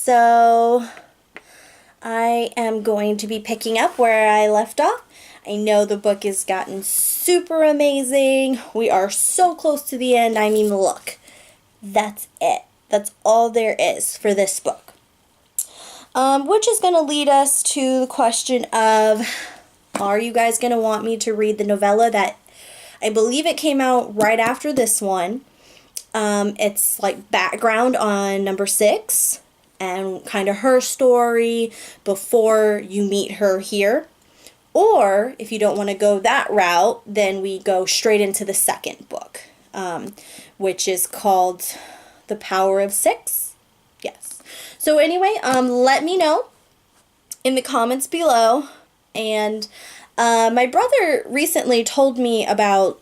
so I am going to be picking up where I left off. I know the book has gotten super amazing. We are so close to the end. I mean, look, that's it. That's all there is for this book. Which is going to lead us to the question of, are you guys going to want me to read the novella that I believe it came out right after this one? It's like background on number 6 and kind of her story before you meet her here. Or if you don't want to go that route, then we go straight into the second book, which is called The Power of Six. Yes. So anyway, let me know in the comments below. And my brother recently told me about,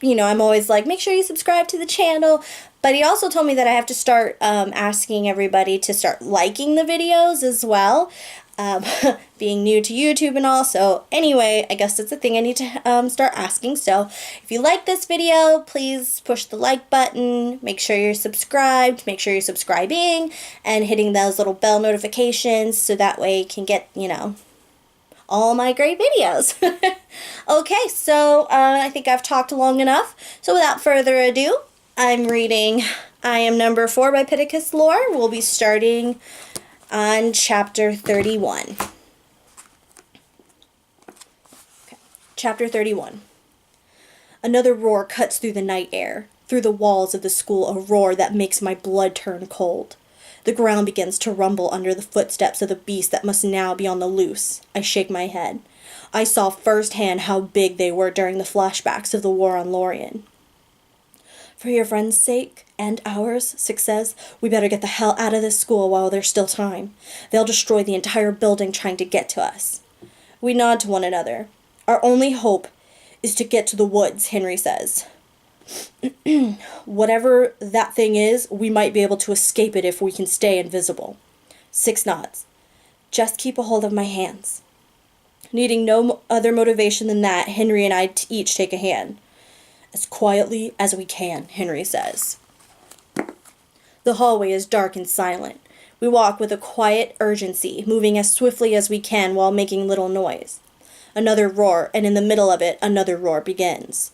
I'm always like, make sure you subscribe to the channel. But he also told me that I have to start asking everybody to start liking the videos as well. Being new to YouTube and all. So anyway, I guess that's a thing I need to start asking. So if you like this video, please push the like button. Make sure you're subscribed. Make sure you're subscribing and hitting those little bell notifications so that way you can get, all my great videos. Okay, so I think I've talked long enough. So without further ado, I'm reading I Am Number 4 by Pittacus Lore. We'll be starting on chapter 31. Okay. Chapter 31. Another roar cuts through the night air. Through the walls of the school, a roar that makes my blood turn cold. The ground begins to rumble under the footsteps of the beast that must now be on the loose. I shake my head. I saw firsthand how big they were during the flashbacks of the war on Lorien. For your friend's sake, and ours, Six says, we better get the hell out of this school while there's still time. They'll destroy the entire building trying to get to us. We nod to one another. Our only hope is to get to the woods, Henry says. Whatever that thing is, we might be able to escape it if we can stay invisible. Six nods. Just keep a hold of my hands. Needing no other motivation than that, Henry and I each take a hand. As quietly as we can, Henry says. The hallway is dark and silent. We walk with a quiet urgency, moving as swiftly as we can while making little noise. Another roar, and in the middle of it, another roar begins.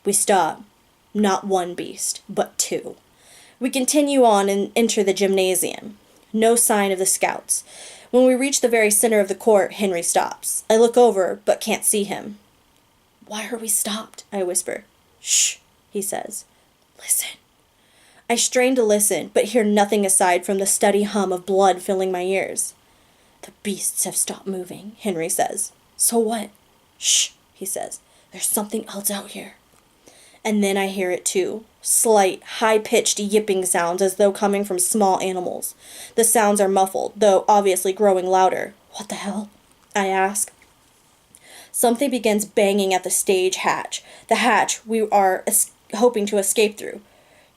We stop. Not one beast, but 2. We continue on and enter the gymnasium. No sign of the scouts. When we reach the very center of the court, Henry stops. I look over, but can't see him. Why are we stopped? I whisper. Shh, he says. Listen. I strain to listen, but hear nothing aside from the steady hum of blood filling my ears. The beasts have stopped moving, Henry says. So what? Shh, he says. There's something else out here. And then I hear it too. Slight, high-pitched yipping sounds as though coming from small animals. The sounds are muffled, though obviously growing louder. What the hell? I ask. Something begins banging at the stage hatch. The hatch we are hoping to escape through.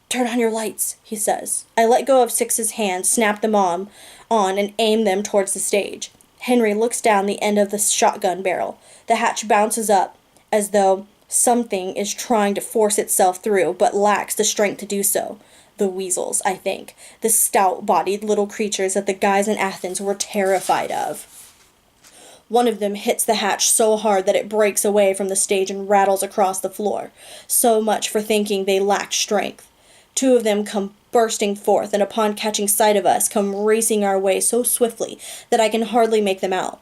Turn on your lights, he says. I let go of Six's hand, snap them on, and aim them towards the stage. Henry looks down the end of the shotgun barrel. The hatch bounces up, as though something is trying to force itself through, but lacks the strength to do so. The weasels, I think. The stout-bodied little creatures that the guys in Athens were terrified of. One of them hits the hatch so hard that it breaks away from the stage and rattles across the floor. So much for thinking they lacked strength. 2 of them come bursting forth, and upon catching sight of us, come racing our way so swiftly that I can hardly make them out.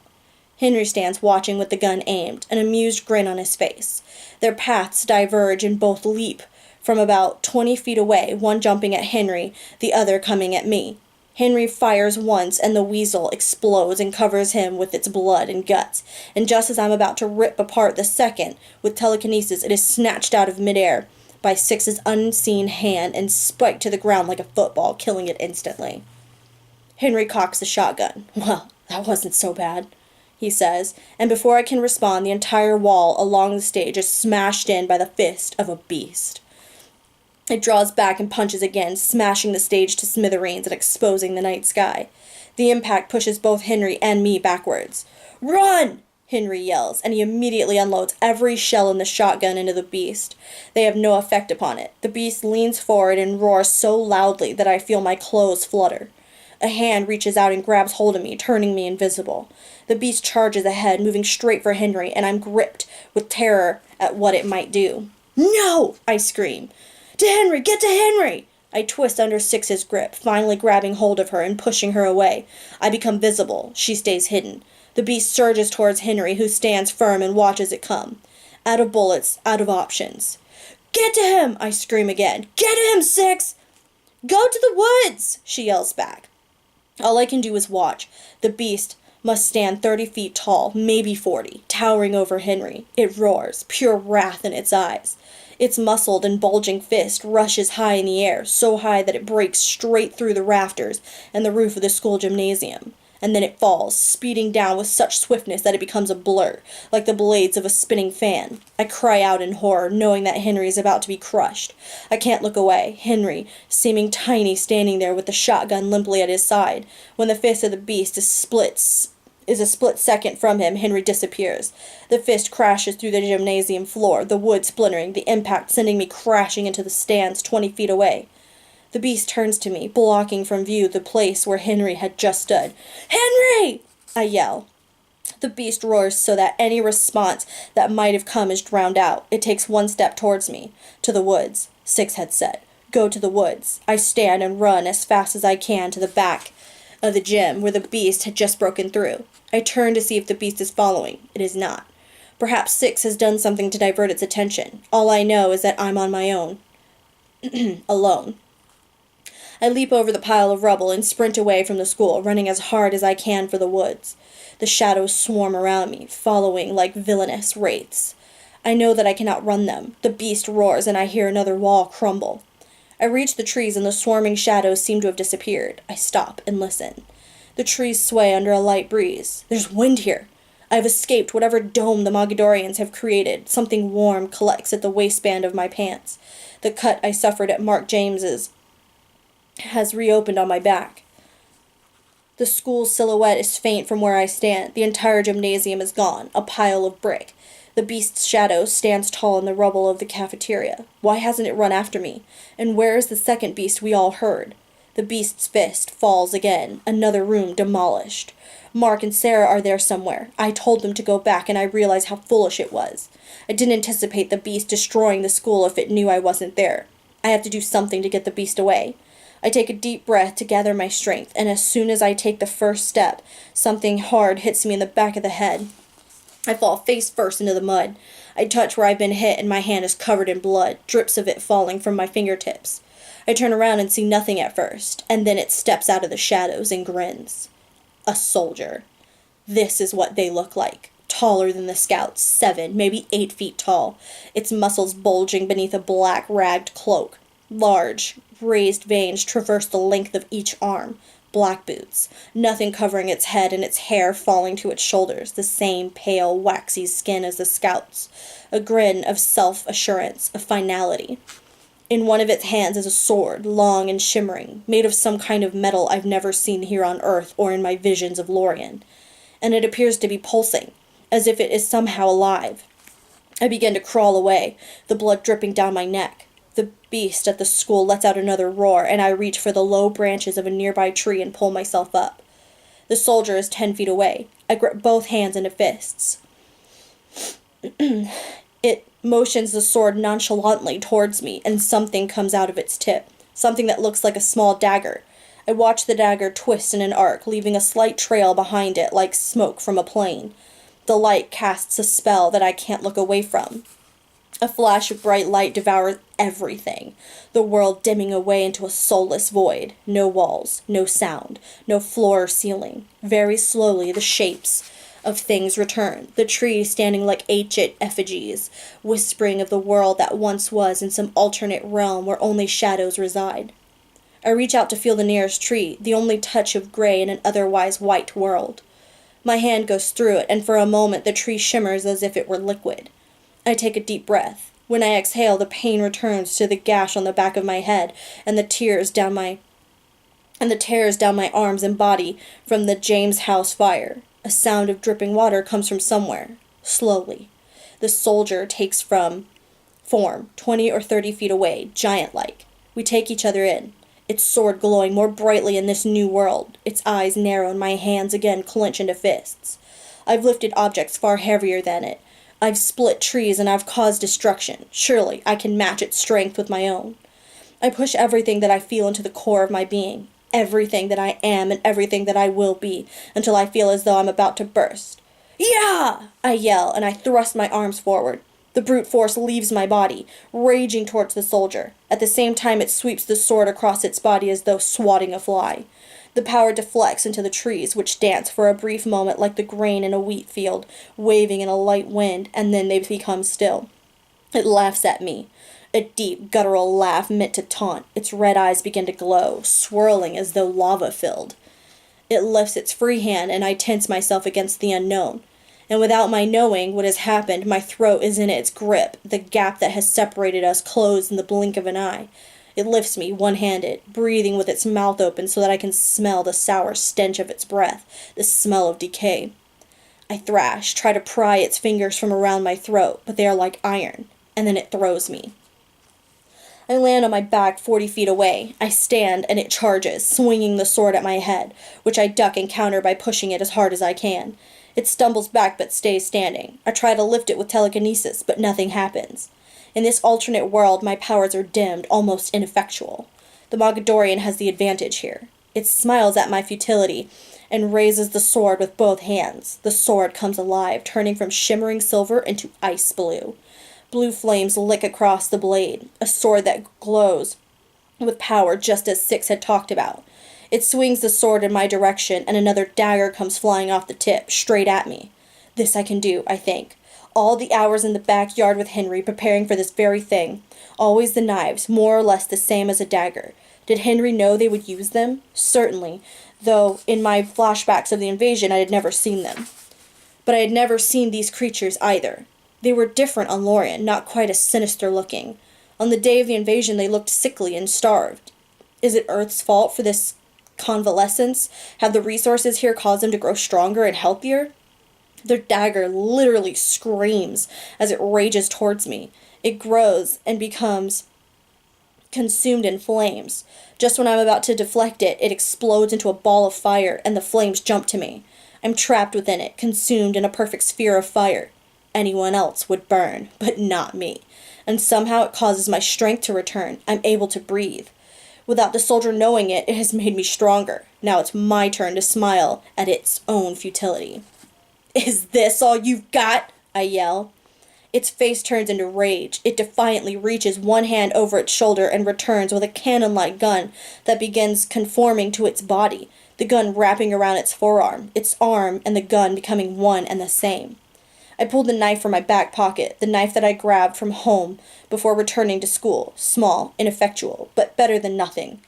Henry stands watching with the gun aimed, an amused grin on his face. Their paths diverge and both leap from about 20 feet away, one jumping at Henry, the other coming at me. Henry fires once, and the weasel explodes and covers him with its blood and guts. And just as I'm about to rip apart the second, with telekinesis, it is snatched out of midair by Six's unseen hand and spiked to the ground like a football, killing it instantly. Henry cocks the shotgun. Well, that wasn't so bad, he says, and before I can respond, the entire wall along the stage is smashed in by the fist of a beast. It draws back and punches again, smashing the stage to smithereens and exposing the night sky. The impact pushes both Henry and me backwards. Run! Henry yells, and he immediately unloads every shell in the shotgun into the beast. They have no effect upon it. The beast leans forward and roars so loudly that I feel my clothes flutter. A hand reaches out and grabs hold of me, turning me invisible. The beast charges ahead, moving straight for Henry, and I'm gripped with terror at what it might do. "No!" I scream. "To Henry! Get to Henry!" I twist under Six's grip, finally grabbing hold of her and pushing her away. I become visible. She stays hidden. The beast surges towards Henry, who stands firm and watches it come. Out of bullets, out of options. "Get to him!" I scream again. "Get him, Six!" "Go to the woods!" she yells back. All I can do is watch. The beast must stand 30 feet tall, maybe 40, towering over Henry. It roars, pure wrath in its eyes. Its muscled and bulging fist rushes high in the air, so high that it breaks straight through the rafters and the roof of the school gymnasium. And then it falls, speeding down with such swiftness that it becomes a blur, like the blades of a spinning fan. I cry out in horror, knowing that Henry is about to be crushed. I can't look away. Henry, seeming tiny, standing there with the shotgun limply at his side. When the fist of the beast is a split second from him, Henry disappears. The fist crashes through the gymnasium floor, the wood splintering, the impact sending me crashing into the stands 20 feet away. The beast turns to me, blocking from view the place where Henry had just stood. "Henry!" I yell. The beast roars so that any response that might have come is drowned out. It takes one step towards me. "To the woods," Six had said. "Go to the woods." I stand and run as fast as I can to the back of the gym where the beast had just broken through. I turn to see if the beast is following. It is not. Perhaps Six has done something to divert its attention. All I know is that I'm on my own. Alone. I leap over the pile of rubble and sprint away from the school, running as hard as I can for the woods. The shadows swarm around me, following like villainous wraiths. I know that I cannot run them. The beast roars and I hear another wall crumble. I reach the trees and the swarming shadows seem to have disappeared. I stop and listen. The trees sway under a light breeze. There's wind here. I have escaped whatever dome the Mogadorians have created. Something warm collects at the waistband of my pants. The cut I suffered at Mark James's has reopened on my back. The school's silhouette is faint from where I stand. The entire gymnasium is gone, a pile of brick. The beast's shadow stands tall in the rubble of the cafeteria. Why hasn't it run after me? And where is the second beast we all heard? The beast's fist falls again, another room demolished. Mark and Sarah are there somewhere. I told them to go back, and I realize how foolish it was. I didn't anticipate the beast destroying the school if it knew I wasn't there. I have to do something to get the beast away. I take a deep breath to gather my strength, and as soon as I take the first step, something hard hits me in the back of the head. I fall face first into the mud. I touch where I've been hit, and my hand is covered in blood, drips of it falling from my fingertips. I turn around and see nothing at first, and then it steps out of the shadows and grins. A soldier. This is what they look like. Taller than the scouts, 7, maybe 8 feet tall, its muscles bulging beneath a black ragged cloak. Large, raised veins traverse the length of each arm. Black boots, nothing covering its head and its hair falling to its shoulders, the same pale, waxy skin as the scouts. A grin of self-assurance, of finality. In one of its hands is a sword, long and shimmering, made of some kind of metal I've never seen here on Earth or in my visions of Lorien. And it appears to be pulsing, as if it is somehow alive. I begin to crawl away, the blood dripping down my neck. The beast at the school lets out another roar, and I reach for the low branches of a nearby tree and pull myself up. The soldier is 10 feet away. I grip both hands into fists. It motions the sword nonchalantly towards me, and something comes out of its tip, something that looks like a small dagger. I watch the dagger twist in an arc, leaving a slight trail behind it like smoke from a plane. The light casts a spell that I can't look away from. A flash of bright light devours everything, the world dimming away into a soulless void. No walls, no sound, no floor or ceiling. Very slowly the shapes of things return, the trees standing like ancient effigies, whispering of the world that once was in some alternate realm where only shadows reside. I reach out to feel the nearest tree, the only touch of gray in an otherwise white world. My hand goes through it, and for a moment the tree shimmers as if it were liquid. I take a deep breath. When I exhale, the pain returns to the gash on the back of my head and the tears down my arms and body from the James house fire. A sound of dripping water comes from somewhere. Slowly. The soldier takes form, 20 or 30 feet away, giant-like. We take each other in. its sword glowing more brightly in this new world. Its eyes narrow and my hands again clench into fists. I've lifted objects far heavier than it. I've split trees and I've caused destruction. Surely I can match its strength with my own. I push everything that I feel into the core of my being, everything that I am and everything that I will be, until I feel as though I'm about to burst. Yeah! I yell, and I thrust my arms forward. The brute force leaves my body, raging towards the soldier. At the same time it sweeps the sword across its body as though swatting a fly. The power deflects into the trees, which dance for a brief moment like the grain in a wheat field, waving in a light wind, and then they become still. It laughs at me. A deep, guttural laugh meant to taunt. Its red eyes begin to glow, swirling as though lava-filled. It lifts its free hand, and I tense myself against the unknown. And without my knowing what has happened, my throat is in its grip, the gap that has separated us closed in the blink of an eye. It lifts me, one-handed, breathing with its mouth open so that I can smell the sour stench of its breath, the smell of decay. I thrash, try to pry its fingers from around my throat, but they are like iron, and then it throws me. I land on my back 40 feet away. I stand, and it charges, swinging the sword at my head, which I duck and counter by pushing it as hard as I can. It stumbles back but stays standing. I try to lift it with telekinesis, but nothing happens. In this alternate world, my powers are dimmed, almost ineffectual. The Mogadorian has the advantage here. It smiles at my futility and raises the sword with both hands. The sword comes alive, turning from shimmering silver into ice blue. Blue flames lick across the blade, a sword that glows with power just as Six had talked about. It swings the sword in my direction, and another dagger comes flying off the tip, straight at me. This I can do, I think. All the hours in the backyard with Henry preparing for this very thing. Always the knives, more or less the same as a dagger. Did Henry know they would use them? Certainly, though in my flashbacks of the invasion I had never seen them. But I had never seen these creatures either. They were different on Lorien, not quite as sinister looking. On the day of the invasion they looked sickly and starved. Is it Earth's fault for this convalescence? Have the resources here caused them to grow stronger and healthier? Their dagger literally screams as it rages towards me. It grows and becomes consumed in flames. Just when I'm about to deflect it, it explodes into a ball of fire, and the flames jump to me. I'm trapped within it, consumed in a perfect sphere of fire. Anyone else would burn, but not me. And somehow it causes my strength to return. I'm able to breathe. Without the soldier knowing it, it has made me stronger. Now it's my turn to smile at its own futility. "Is this all you've got?" I yell. Its face turns into rage. It defiantly reaches one hand over its shoulder and returns with a cannon-like gun that begins conforming to its body, the gun wrapping around its forearm, its arm and the gun becoming one and the same. I pulled the knife from my back pocket, the knife that I grabbed from home before returning to school, small, ineffectual, but better than nothing.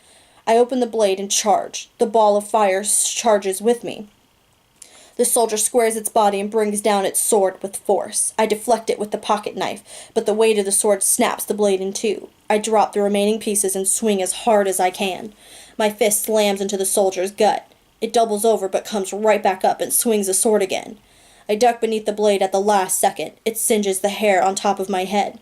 I open the blade and charge. The ball of fire charges with me. The soldier squares its body and brings down its sword with force. I deflect it with the pocket knife, but the weight of the sword snaps the blade in two. I drop the remaining pieces and swing as hard as I can. My fist slams into the soldier's gut. It doubles over but comes right back up and swings the sword again. I duck beneath the blade at the last second. It singes the hair on top of my head.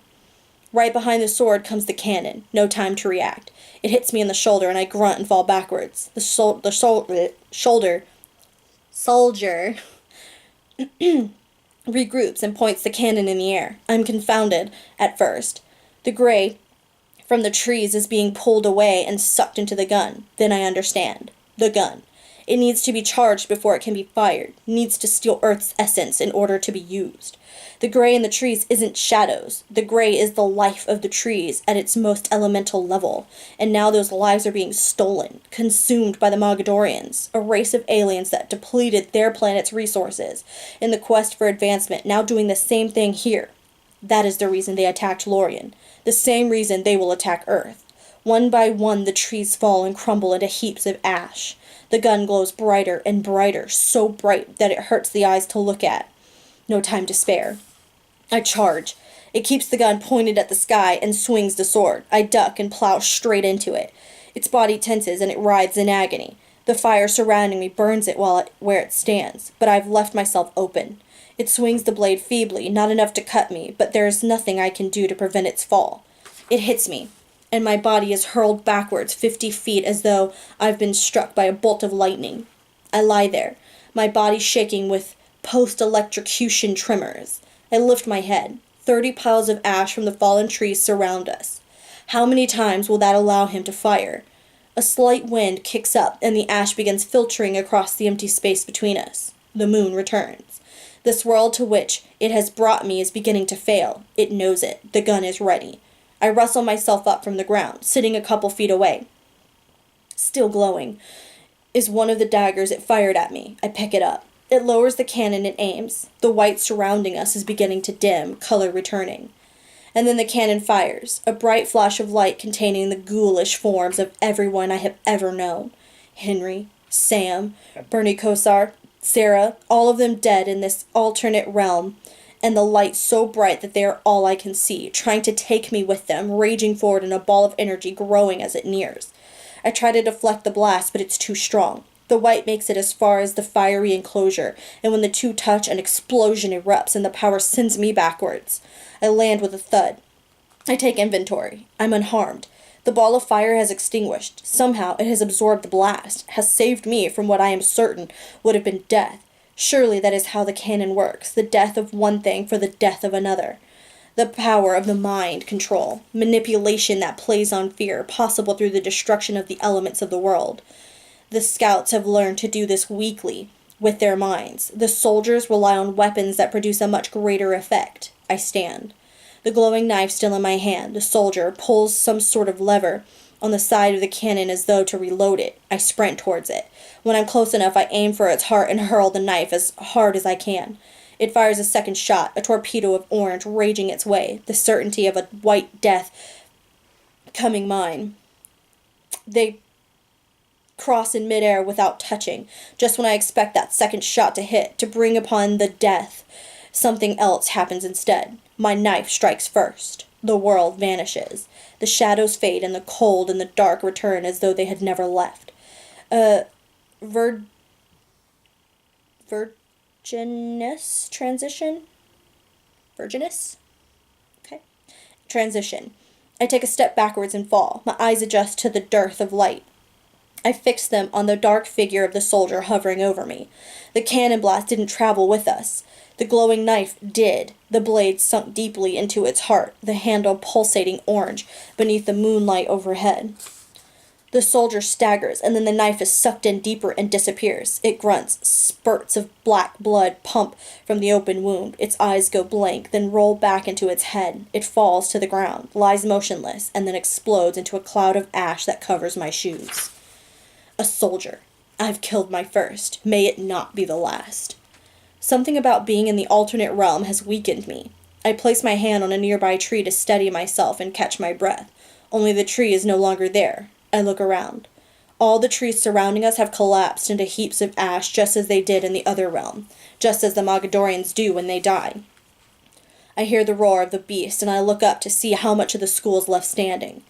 Right behind the sword comes the cannon. No time to react. It hits me in the shoulder and I grunt and fall backwards. The soldier regroups and points the cannon in the air. I'm confounded at first. The gray from the trees is being pulled away and sucked into the gun. Then I understand. The gun. It needs to be charged before it can be fired. It needs to steal Earth's essence in order to be used. The gray in the trees isn't shadows. The gray is the life of the trees at its most elemental level. And now those lives are being stolen, consumed by the Mogadorians, a race of aliens that depleted their planet's resources in the quest for advancement, now doing the same thing here. That is the reason they attacked Lorien. The same reason they will attack Earth. One by one the trees fall and crumble into heaps of ash. The gun glows brighter and brighter, so bright that it hurts the eyes to look at. No time to spare. I charge. It keeps the gun pointed at the sky and swings the sword. I duck and plow straight into it. Its body tenses and it writhes in agony. The fire surrounding me burns it where it stands, but I've left myself open. It swings the blade feebly, not enough to cut me, but there is nothing I can do to prevent its fall. It hits me. and my body is hurled backwards 50 feet as though I've been struck by a bolt of lightning. I lie there, my body shaking with post-electrocution tremors. I lift my head. 30 piles of ash from the fallen trees surround us. How many times will that allow him to fire? A slight wind kicks up, and the ash begins filtering across the empty space between us. The moon returns. This world to which it has brought me is beginning to fail. It knows it. The gun is ready. I wrestle myself up from the ground, sitting a couple feet away. Still glowing is one of the daggers it fired at me. I pick it up. It lowers the cannon and aims. The white surrounding us is beginning to dim, color returning. And then the cannon fires, a bright flash of light containing the ghoulish forms of everyone I have ever known. Henry, Sam, Bernie Kosar, Sarah, all of them dead in this alternate realm, and the light so bright that they are all I can see, trying to take me with them, raging forward in a ball of energy growing as it nears. I try to deflect the blast, but it's too strong. The white makes it as far as the fiery enclosure, and when the two touch, an explosion erupts, and the power sends me backwards. I land with a thud. I take inventory. I'm unharmed. The ball of fire has extinguished. Somehow it has absorbed the blast, has saved me from what I am certain would have been death. Surely that is how the cannon works, the death of one thing for the death of another. The power of the mind control, manipulation that plays on fear, possible through the destruction of the elements of the world. The scouts have learned to do this weakly, with their minds. The soldiers rely on weapons that produce a much greater effect. I stand. The glowing knife still in my hand. The soldier pulls some sort of lever on the side of the cannon as though to reload it. I sprint towards it. When I'm close enough, I aim for its heart and hurl the knife as hard as I can. It fires a second shot, a torpedo of orange raging its way, the certainty of a white death coming mine. They cross in midair without touching, just when I expect that second shot to hit, to bring upon the death. Something else happens instead. My knife strikes first. The world vanishes. The shadows fade, and the cold and the dark return as though they had never left. Virginous transition? Virginous? Okay. Transition. I take a step backwards and fall. My eyes adjust to the dearth of light. I fix them on the dark figure of the soldier hovering over me. The cannon blast didn't travel with us. The glowing knife did. The blade sunk deeply into its heart, the handle pulsating orange beneath the moonlight overhead. The soldier staggers, and then the knife is sucked in deeper and disappears. It grunts. Spurts of black blood pump from the open wound. Its eyes go blank, then roll back into its head. It falls to the ground, lies motionless, and then explodes into a cloud of ash that covers my shoes. A soldier. I've killed my first. May it not be the last. Something about being in the alternate realm has weakened me. I place my hand on a nearby tree to steady myself and catch my breath. Only the tree is no longer there. I look around. All the trees surrounding us have collapsed into heaps of ash just as they did in the other realm, just as the Mogadorians do when they die. I hear the roar of the beast, and I look up to see how much of the school is left standing.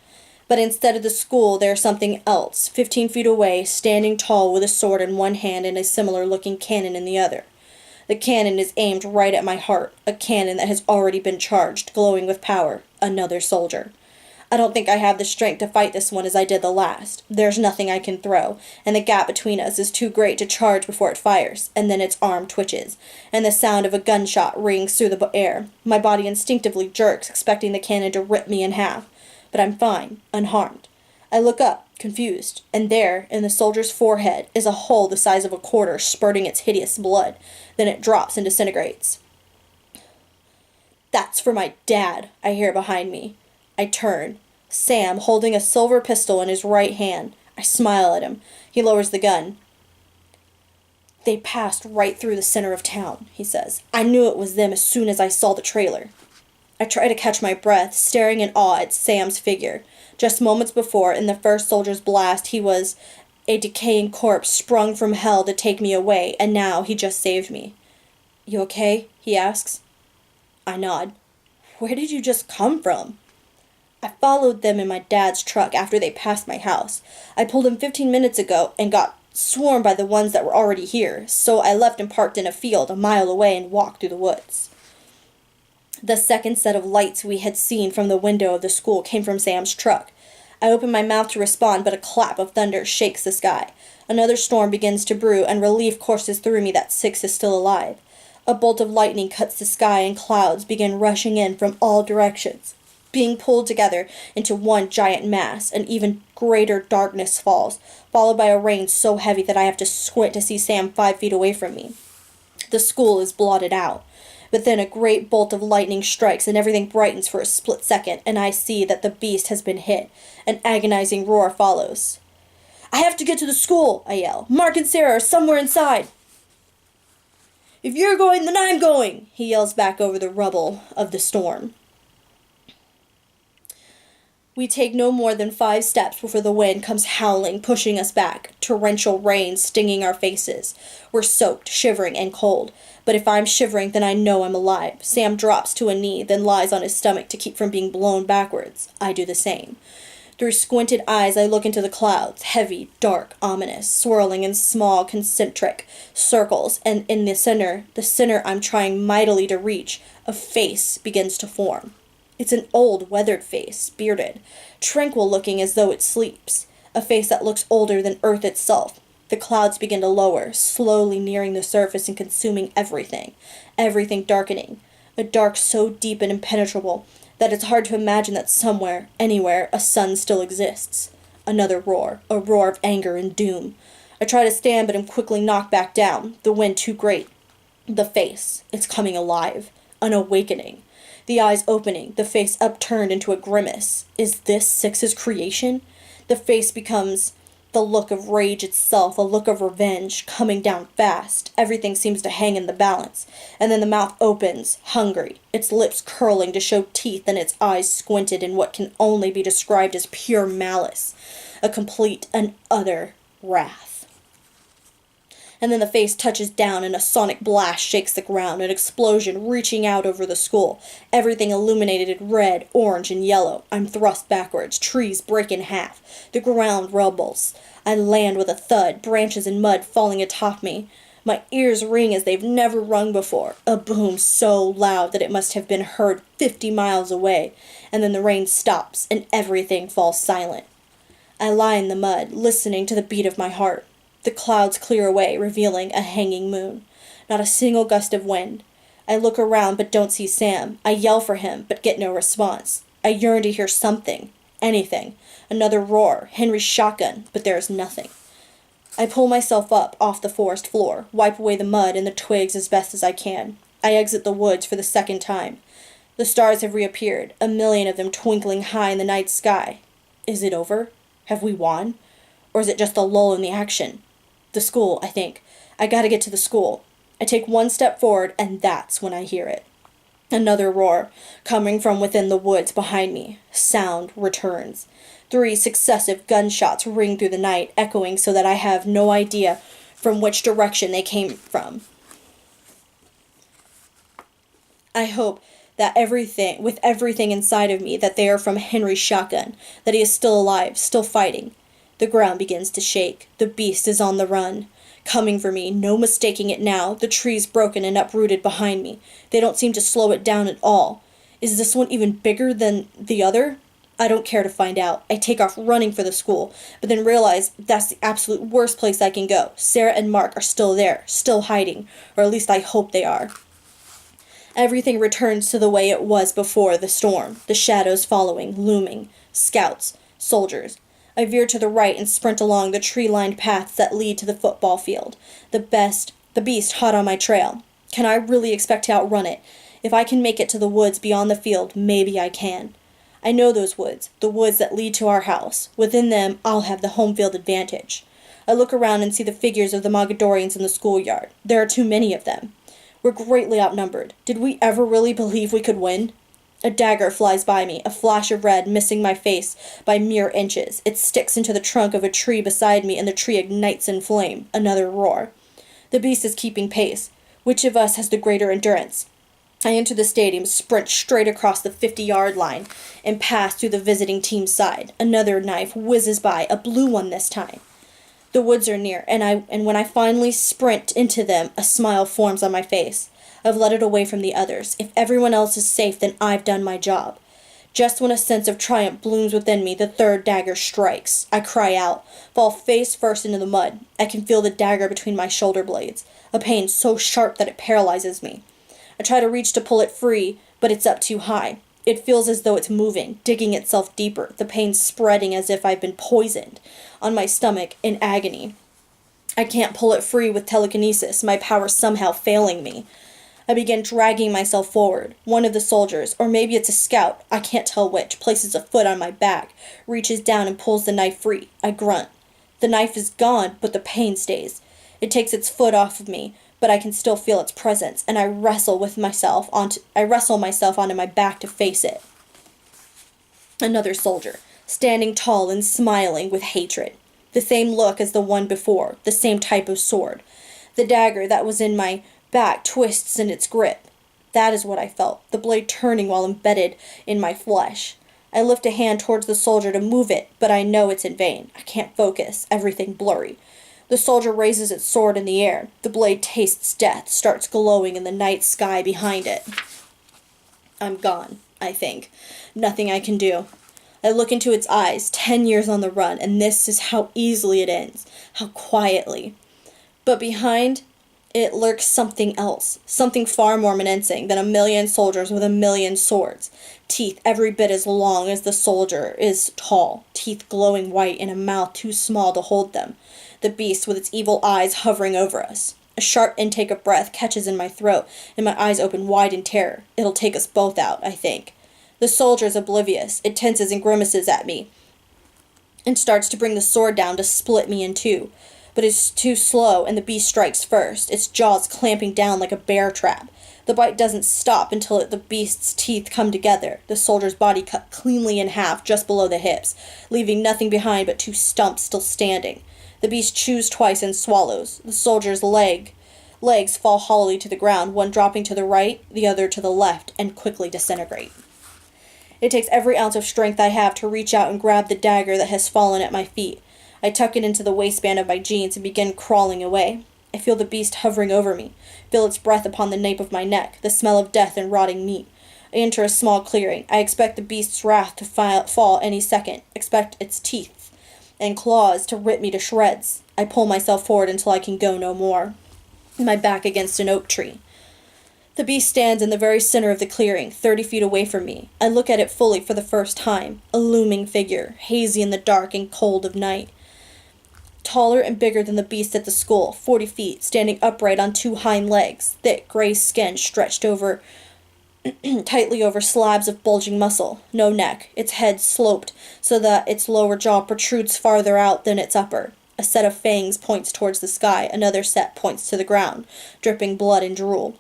But instead of the school, there is something else, 15 feet away, standing tall with a sword in one hand and a similar-looking cannon in the other. The cannon is aimed right at my heart, a cannon that has already been charged, glowing with power. Another soldier. I don't think I have the strength to fight this one as I did the last. There's nothing I can throw, and the gap between us is too great to charge before it fires, and then its arm twitches, and the sound of a gunshot rings through the air. My body instinctively jerks, expecting the cannon to rip me in half. But I'm fine, unharmed. I look up, confused, and there, in the soldier's forehead, is a hole the size of a quarter spurting its hideous blood. Then it drops and disintegrates. "That's for my dad," I hear behind me. I turn. Sam, holding a silver pistol in his right hand. I smile at him. He lowers the gun. "They passed right through the center of town," he says. "I knew it was them as soon as I saw the trailer." I try to catch my breath, staring in awe at Sam's figure. Just moments before, in the first soldier's blast, he was a decaying corpse sprung from hell to take me away, and now he just saved me. "You okay?" he asks. I nod. "Where did you just come from?" "I followed them in my dad's truck after they passed my house. I pulled in 15 minutes ago and got swarmed by the ones that were already here, so I left and parked in a field a mile away and walked through the woods." The second set of lights we had seen from the window of the school came from Sam's truck. I open my mouth to respond, but a clap of thunder shakes the sky. Another storm begins to brew, and relief courses through me that 6 is still alive. A bolt of lightning cuts the sky, and clouds begin rushing in from all directions. Being pulled together into one giant mass, an even greater darkness falls, followed by a rain so heavy that I have to squint to see Sam 5 feet away from me. The school is blotted out. But then a great bolt of lightning strikes, and everything brightens for a split second, and I see that the beast has been hit. An agonizing roar follows. "I have to get to the school," I yell. "Mark and Sarah are somewhere inside." "If you're going, then I'm going," he yells back over the rubble of the storm. We take no more than 5 steps before the wind comes howling, pushing us back, torrential rain stinging our faces. We're soaked, shivering, and cold. But if I'm shivering, then I know I'm alive. Sam drops to a knee, then lies on his stomach to keep from being blown backwards. I do the same. Through squinted eyes, I look into the clouds, heavy, dark, ominous, swirling in small, concentric circles, and in the center I'm trying mightily to reach, a face begins to form. It's an old, weathered face, bearded, tranquil-looking as though it sleeps, a face that looks older than Earth itself. The clouds begin to lower, slowly nearing the surface and consuming everything darkening, a dark so deep and impenetrable that it's hard to imagine that somewhere, anywhere, a sun still exists. Another roar, a roar of anger and doom. I try to stand but am quickly knocked back down, the wind too great. The face, it's coming alive, an awakening. The eyes opening, the face upturned into a grimace. Is this 6's creation? The face becomes the look of rage itself, a look of revenge, coming down fast. Everything seems to hang in the balance. And then the mouth opens, hungry, its lips curling to show teeth and its eyes squinted in what can only be described as pure malice, a complete and utter wrath. And then the face touches down and a sonic blast shakes the ground, an explosion reaching out over the school, everything illuminated in red, orange, and yellow. I'm thrust backwards, trees break in half, the ground rumbles. I land with a thud, branches and mud falling atop me. My ears ring as they've never rung before, a boom so loud that it must have been heard 50 miles away, and then the rain stops and everything falls silent. I lie in the mud, listening to the beat of my heart. The clouds clear away, revealing a hanging moon. Not a single gust of wind. I look around but don't see Sam. I yell for him but get no response. I yearn to hear something. Anything. Another roar. Henry's shotgun. But there is nothing. I pull myself up off the forest floor, wipe away the mud and the twigs as best as I can. I exit the woods for the second time. The stars have reappeared, a million of them twinkling high in the night sky. Is it over? Have we won? Or is it just a lull in the action? The school, I think. I gotta get to the school. I take one step forward, and that's when I hear it. Another roar, coming from within the woods behind me. Sound returns. 3 successive gunshots ring through the night, echoing so that I have no idea from which direction they came from. I hope that with everything inside of me, that they are from Henry's shotgun, that he is still alive, still fighting. The ground begins to shake. The beast is on the run. Coming for me, no mistaking it now, the trees broken and uprooted behind me. They don't seem to slow it down at all. Is this one even bigger than the other? I don't care to find out. I take off running for the school, but then realize that's the absolute worst place I can go. Sarah and Mark are still there, still hiding, or at least I hope they are. Everything returns to the way it was before the storm, the shadows following, looming, scouts, soldiers. I veer to the right and sprint along the tree-lined paths that lead to the football field. The beast hot on my trail. Can I really expect to outrun it? If I can make it to the woods beyond the field, maybe I can. I know those woods, the woods that lead to our house. Within them, I'll have the home field advantage. I look around and see the figures of the Mogadorians in the schoolyard. There are too many of them. We're greatly outnumbered. Did we ever really believe we could win? A dagger flies by me, a flash of red missing my face by mere inches. It sticks into the trunk of a tree beside me, and the tree ignites in flame. Another roar. The beast is keeping pace. Which of us has the greater endurance? I enter the stadium, sprint straight across the 50-yard line, and pass through the visiting team's side. Another knife whizzes by, a blue one this time. The woods are near, and when I finally sprint into them, a smile forms on my face. I've led it away from the others. If everyone else is safe, then I've done my job. Just when a sense of triumph blooms within me, the third dagger strikes. I cry out, fall face first into the mud. I can feel the dagger between my shoulder blades, a pain so sharp that it paralyzes me. I try to reach to pull it free, but it's up too high. It feels as though it's moving, digging itself deeper, the pain spreading as if I've been poisoned, on my stomach in agony. I can't pull it free with telekinesis, my power somehow failing me. I begin dragging myself forward. One of the soldiers, or maybe it's a scout, I can't tell which, places a foot on my back, reaches down and pulls the knife free. I grunt. The knife is gone, but the pain stays. It takes its foot off of me, but I can still feel its presence, and I wrestle myself onto my back to face it. Another soldier, standing tall and smiling with hatred. The same look as the one before, the same type of sword. The dagger that was in my back twists in its grip. That is what I felt, the blade turning while embedded in my flesh. I lift a hand towards the soldier to move it, but I know it's in vain. I can't focus, everything blurry. The soldier raises its sword in the air. The blade tastes death, starts glowing in the night sky behind it. I'm gone, I think. Nothing I can do. I look into its eyes, 10 years on the run, and this is how easily it ends, how quietly. But behind it lurks something else, something far more menacing than a million soldiers with a million swords. Teeth every bit as long as the soldier is tall, teeth glowing white in a mouth too small to hold them. The beast with its evil eyes hovering over us. A sharp intake of breath catches in my throat, and my eyes open wide in terror. It'll take us both out, I think. The soldier is oblivious. It tenses and grimaces at me, and starts to bring the sword down to split me in two. But it's too slow, and the beast strikes first, its jaws clamping down like a bear trap. The bite doesn't stop until the beast's teeth come together, the soldier's body cut cleanly in half just below the hips, leaving nothing behind but two stumps still standing. The beast chews twice and swallows. The soldier's legs fall hollowly to the ground, one dropping to the right, the other to the left, and quickly disintegrate. It takes every ounce of strength I have to reach out and grab the dagger that has fallen at my feet. I tuck it into the waistband of my jeans and begin crawling away. I feel the beast hovering over me, feel its breath upon the nape of my neck, the smell of death and rotting meat. I enter a small clearing. I expect the beast's wrath to fall any second, expect its teeth and claws to rip me to shreds. I pull myself forward until I can go no more, my back against an oak tree. The beast stands in the very center of the clearing, 30 feet away from me. I look at it fully for the first time, a looming figure, hazy in the dark and cold of night. Taller and bigger than the beast at the school, 40 feet, standing upright on two hind legs, thick gray skin stretched over tightly over slabs of bulging muscle, no neck, its head sloped so that its lower jaw protrudes farther out than its upper. A set of fangs points towards the sky, another set points to the ground, dripping blood and drool.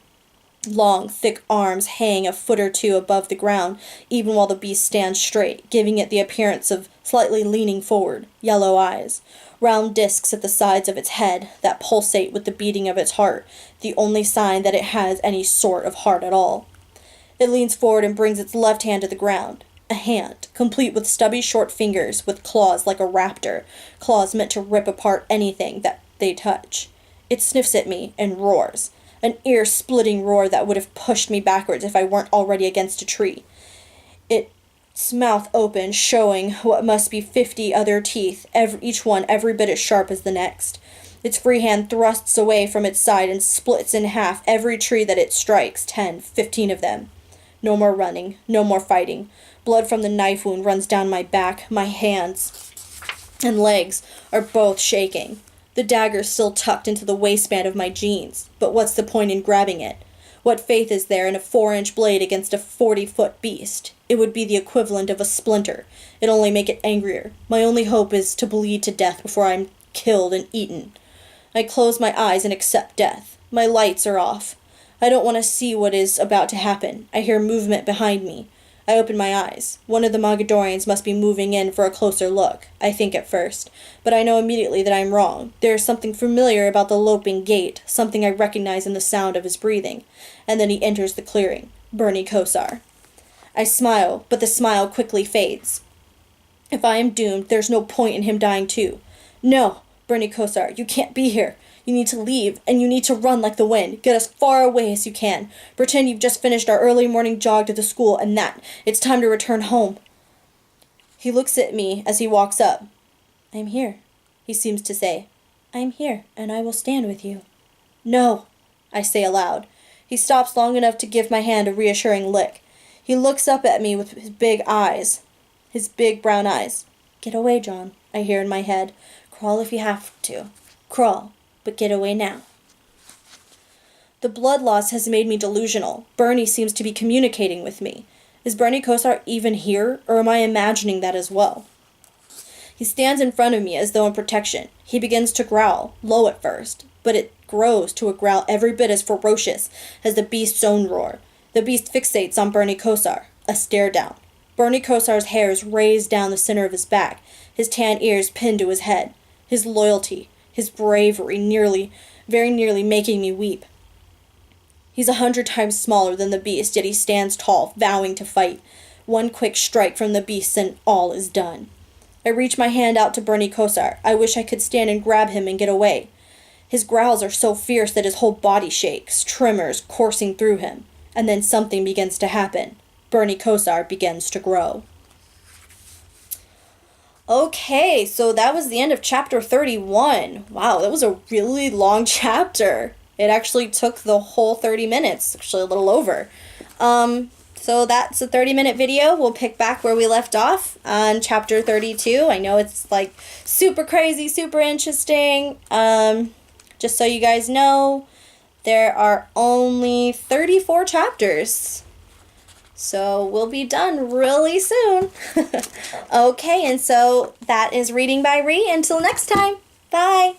Long, thick arms hang a foot or two above the ground, even while the beast stands straight, giving it the appearance of slightly leaning forward. Yellow eyes. Round discs at the sides of its head that pulsate with the beating of its heart, the only sign that it has any sort of heart at all. It leans forward and brings its left hand to the ground. A hand, complete with stubby short fingers, with claws like a raptor, claws meant to rip apart anything that they touch. It sniffs at me and roars. An ear-splitting roar that would have pushed me backwards if I weren't already against a tree. Its mouth open, showing what must be 50 other teeth, each one every bit as sharp as the next. Its free hand thrusts away from its side and splits in half every tree that it strikes, 10, 15 of them. No more running, no more fighting. Blood from the knife wound runs down my back, my hands and legs are both shaking. The dagger's still tucked into the waistband of my jeans, but what's the point in grabbing it? What faith is there in a 4-inch blade against a 40-foot beast? It would be the equivalent of a splinter. It'd only make it angrier. My only hope is to bleed to death before I'm killed and eaten. I close my eyes and accept death. My lights are off. I don't want to see what is about to happen. I hear movement behind me. I open my eyes. One of the Mogadorians must be moving in for a closer look, I think at first, but I know immediately that I'm wrong. There is something familiar about the loping gait, something I recognize in the sound of his breathing. And then he enters the clearing. Bernie Kosar. I smile, but the smile quickly fades. If I am doomed, there's no point in him dying too. No! Bernie Kosar, you can't be here. You need to leave, and you need to run like the wind. Get as far away as you can. Pretend you've just finished our early morning jog to the school and that it's time to return home. He looks at me as he walks up. I'm here, he seems to say. I'm here, and I will stand with you. No, I say aloud. He stops long enough to give my hand a reassuring lick. He looks up at me with his big eyes, his big brown eyes. Get away, John, I hear in my head. Crawl if you have to. Crawl, but get away now. The blood loss has made me delusional. Bernie seems to be communicating with me. Is Bernie Kosar even here, or am I imagining that as well? He stands in front of me as though in protection. He begins to growl, low at first, but it grows to a growl every bit as ferocious as the beast's own roar. The beast fixates on Bernie Kosar, a stare down. Bernie Kosar's hair is raised down the center of his back, his tan ears pinned to his head. His loyalty, his bravery, very nearly making me weep. He's 100 times smaller than the beast, yet he stands tall, vowing to fight. One quick strike from the beast and all is done. I reach my hand out to Bernie Kosar. I wish I could stand and grab him and get away. His growls are so fierce that his whole body shakes, tremors coursing through him. And then something begins to happen. Bernie Kosar begins to grow. Okay, so that was the end of chapter 31. Wow, that was a really long chapter. It actually took the whole 30 minutes, actually a little over. So that's a 30-minute video. We'll pick back where we left off on chapter 32. I know it's like super crazy, super interesting. Just so you guys know, there are only 34 chapters. So we'll be done really soon. Okay, and so that is Reading by Ree. Until next time, bye.